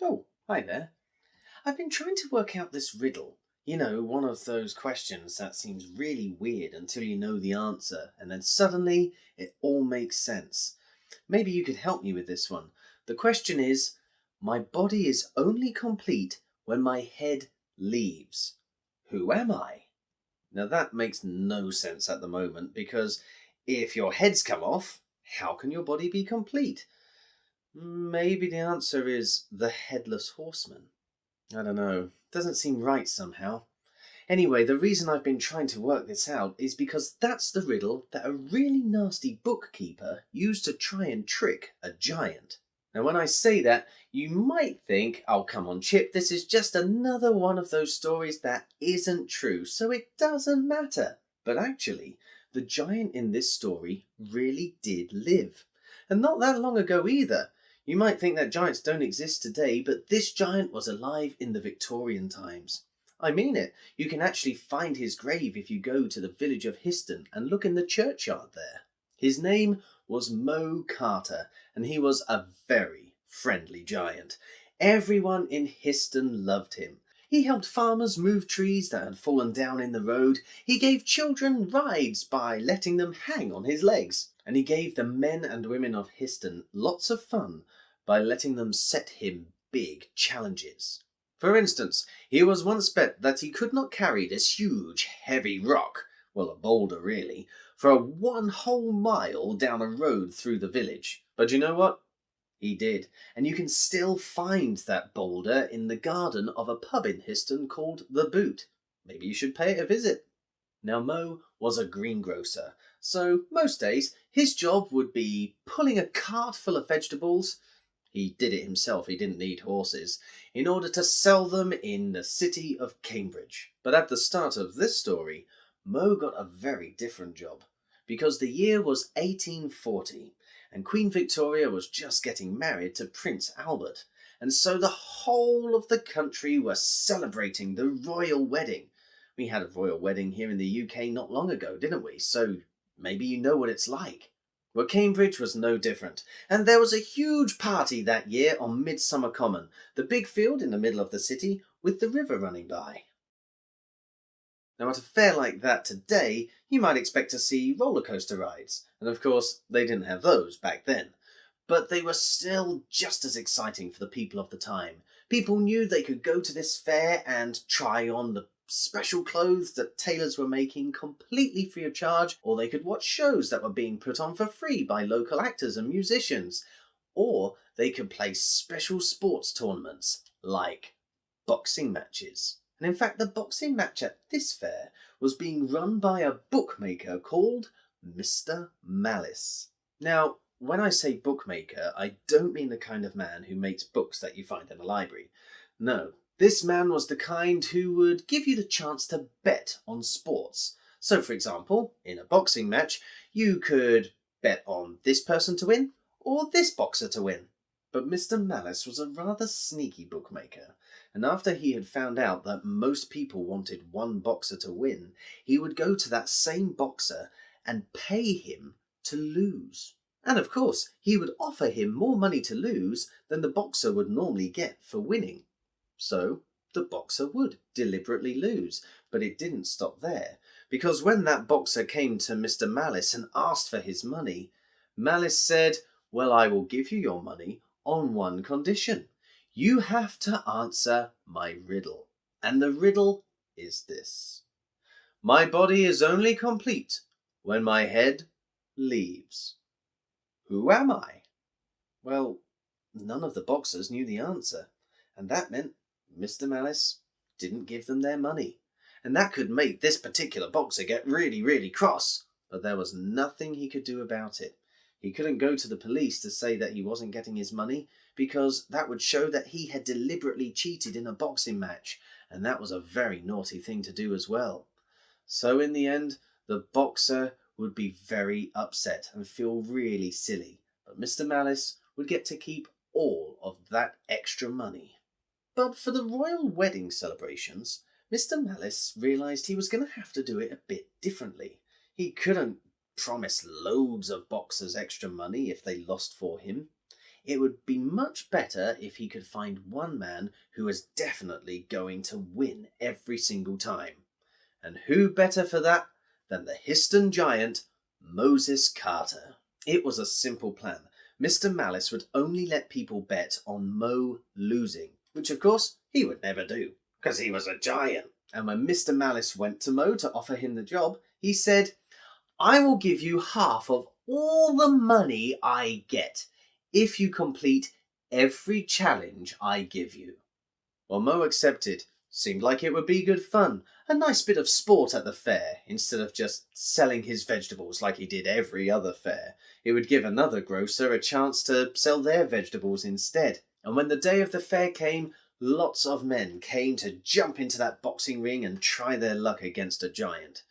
Oh, hi there. I've been trying to work out this riddle. You know, one of those questions that seems really weird until you know the answer, and then suddenly it all makes sense. Maybe you could help me with this one. The question is, my body is only complete when my head leaves. Who am I? Now that makes no sense at the moment because if your head's come off, how can your body be complete? Maybe the answer is the headless horseman. I don't know. Doesn't seem right somehow. Anyway, the reason I've been trying to work this out is because that's the riddle that a really nasty bookkeeper used to try and trick a giant. Now, when I say that, you might think, oh, come on, Chip, this is just another one of those stories that isn't true, so it doesn't matter. But actually, the giant in this story really did live. And not that long ago either. You might think that giants don't exist today, but this giant was alive in the Victorian times. I mean it. You can actually find his grave if you go to the village of Histon and look in the churchyard there. His name was Mo Carter, and he was a very friendly giant. Everyone in Histon loved him. He helped farmers move trees that had fallen down in the road. He gave children rides by letting them hang on his legs. And he gave the men and women of Histon lots of fun by letting them set him big challenges. For instance, he was once bet that he could not carry this huge, heavy rock, well, a boulder really, for 1 whole mile down a road through the village. But you know what? He did, and you can still find that boulder in the garden of a pub in Histon called The Boot. Maybe you should pay it a visit. Now, Mo was a greengrocer, so most days his job would be pulling a cart full of vegetables. He did it himself, he didn't need horses, in order to sell them in the city of Cambridge. But at the start of this story, Mo got a very different job, because the year was 1840, and Queen Victoria was just getting married to Prince Albert, and so the whole of the country were celebrating the royal wedding. We had a royal wedding here in the UK not long ago, didn't we? So maybe you know what it's like. Well, Cambridge was no different, and there was a huge party that year on Midsummer Common, the big field in the middle of the city with the river running by. Now, at a fair like that today, you might expect to see roller coaster rides, and of course, they didn't have those back then. But they were still just as exciting for the people of the time. People knew they could go to this fair and try on the special clothes that tailors were making completely free of charge, or they could watch shows that were being put on for free by local actors and musicians, or they could play special sports tournaments like boxing matches. And in fact, the boxing match at this fair was being run by a bookmaker called Mr. Malice. Now, when I say bookmaker, I don't mean the kind of man who makes books that you find in a library. No, this man was the kind who would give you the chance to bet on sports. So, for example, in a boxing match, you could bet on this person to win or this boxer to win. But Mr. Malice was a rather sneaky bookmaker, and after he had found out that most people wanted one boxer to win, he would go to that same boxer and pay him to lose. And of course, he would offer him more money to lose than the boxer would normally get for winning. So the boxer would deliberately lose, but it didn't stop there, because when that boxer came to Mr. Malice and asked for his money, Malice said, "Well, I will give you your money on one condition. You have to answer my riddle. And the riddle is this. My body is only complete when my head leaves. Who am I?" Well, none of the boxers knew the answer, and that meant Mr. Malice didn't give them their money. And that could make this particular boxer get really, really cross, but there was nothing he could do about it. He couldn't go to the police to say that he wasn't getting his money, because that would show that he had deliberately cheated in a boxing match, and that was a very naughty thing to do as well. So in the end, the boxer would be very upset and feel really silly, but Mr. Malice would get to keep all of that extra money. But for the royal wedding celebrations, Mr. Malice realised he was going to have to do it a bit differently. He couldn't promise loads of boxers extra money if they lost for him. it would be much better if he could find one man who was definitely going to win every single time. And who better for that than the Histon giant, Moses Carter? It was a simple plan. Mr. Malice would only let people bet on Mo losing, which of course he would never do, because he was a giant. And when Mr. Malice went to Mo to offer him the job, he said, "I will give you half of all the money I get if you complete every challenge I give you." Well, Mo accepted. Seemed like it would be good fun, a nice bit of sport at the fair, instead of just selling his vegetables like he did every other fair. It would give another grocer a chance to sell their vegetables instead. And when the day of the fair came, lots of men came to jump into that boxing ring and try their luck against a giant.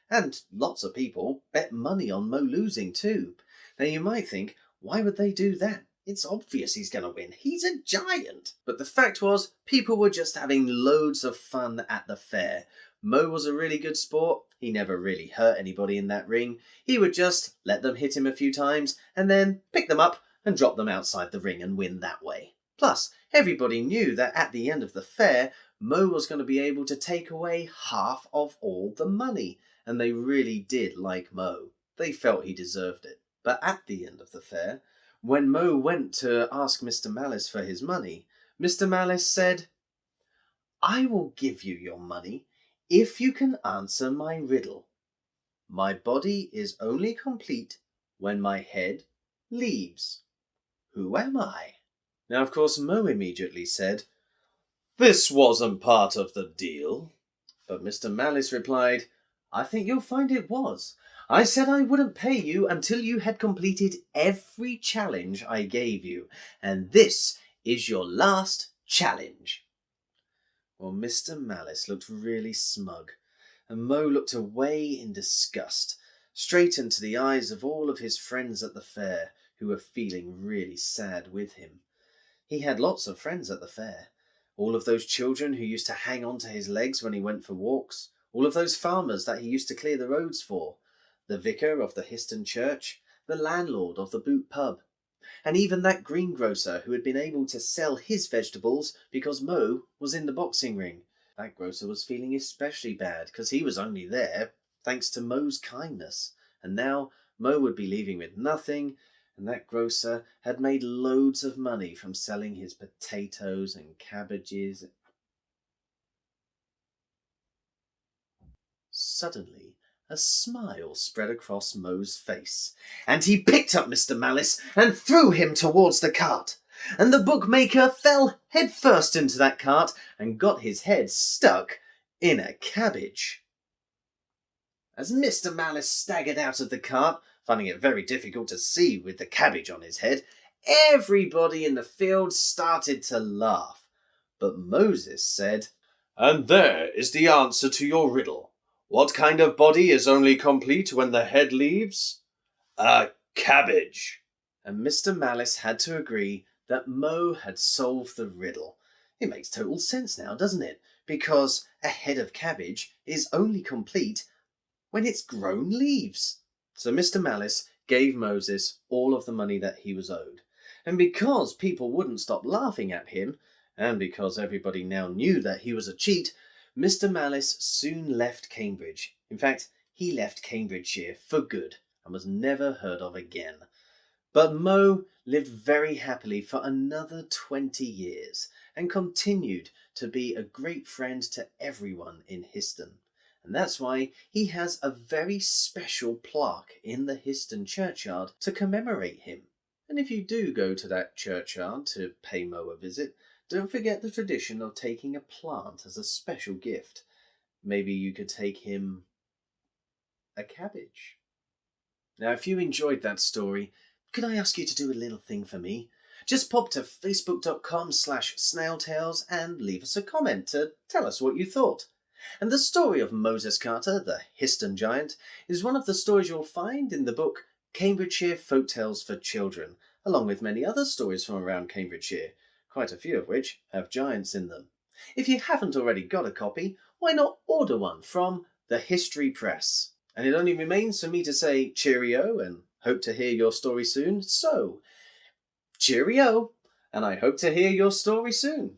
And lots of people bet money on Mo losing too. Now you might think, why would they do that? It's obvious he's going to win. He's a giant. But the fact was, people were just having loads of fun at the fair. Mo was a really good sport. He never really hurt anybody in that ring. He would just let them hit him a few times and then pick them up and drop them outside the ring and win that way. Plus, everybody knew that at the end of the fair, Mo was going to be able to take away half of all the money. And they really did like Mo. They felt he deserved it. But at the end of the fair, when Mo went to ask Mr. Malice for his money, Mr. Malice said, "I will give you your money if you can answer my riddle. My body is only complete when my head leaves. Who am I?" Now, of course, Mo immediately said, "This wasn't part of the deal." But Mr. Malice replied, "I think you'll find it was. I said I wouldn't pay you until you had completed every challenge I gave you, and this is your last challenge." Well, Mr. Malice looked really smug, and Mo looked away in disgust, straight into the eyes of all of his friends at the fair, who were feeling really sad with him. He had lots of friends at the fair. All of those children who used to hang on to his legs when he went for walks, all of those farmers that he used to clear the roads for, the vicar of the Histon church, the landlord of the boot pub, and even that greengrocer who had been able to sell his vegetables because Mo was in the boxing ring. That grocer was feeling especially bad because he was only there thanks to Mo's kindness, and now Mo would be leaving with nothing, and that grocer had made loads of money from selling his potatoes and cabbages. Suddenly, a smile spread across Mo's face, and he picked up Mr. Malice and threw him towards the cart. And the bookmaker fell headfirst into that cart and got his head stuck in a cabbage. As Mr. Malice staggered out of the cart, finding it very difficult to see with the cabbage on his head, everybody in the field started to laugh. But Moses said, "And there is the answer to your riddle. What kind of body is only complete when the head leaves? A cabbage." And Mr. Malice had to agree that Mo had solved the riddle. It makes total sense now, doesn't it? Because a head of cabbage is only complete when it's grown leaves. So Mr. Malice gave Moses all of the money that he was owed. And because people wouldn't stop laughing at him, and because everybody now knew that he was a cheat, Mr. Malice soon left Cambridge. In fact, he left Cambridgeshire for good and was never heard of again. But Mo lived very happily for another 20 years and continued to be a great friend to everyone in Histon. And that's why he has a very special plaque in the Histon churchyard to commemorate him. And if you do go to that churchyard to pay Mo a visit, don't forget the tradition of taking a plant as a special gift. Maybe you could take him a cabbage. Now, if you enjoyed that story, could I ask you to do a little thing for me? Just pop to facebook.com/snailtales and leave us a comment to tell us what you thought. And the story of Moses Carter, the Histon giant, is one of the stories you'll find in the book Cambridgeshire Folktales for Children, along with many other stories from around Cambridgeshire, quite a few of which have giants in them. If you haven't already got a copy, why not order one from the History Press? And it only remains for me to say cheerio and hope to hear your story soon. So, Cheerio, and I hope to hear your story soon.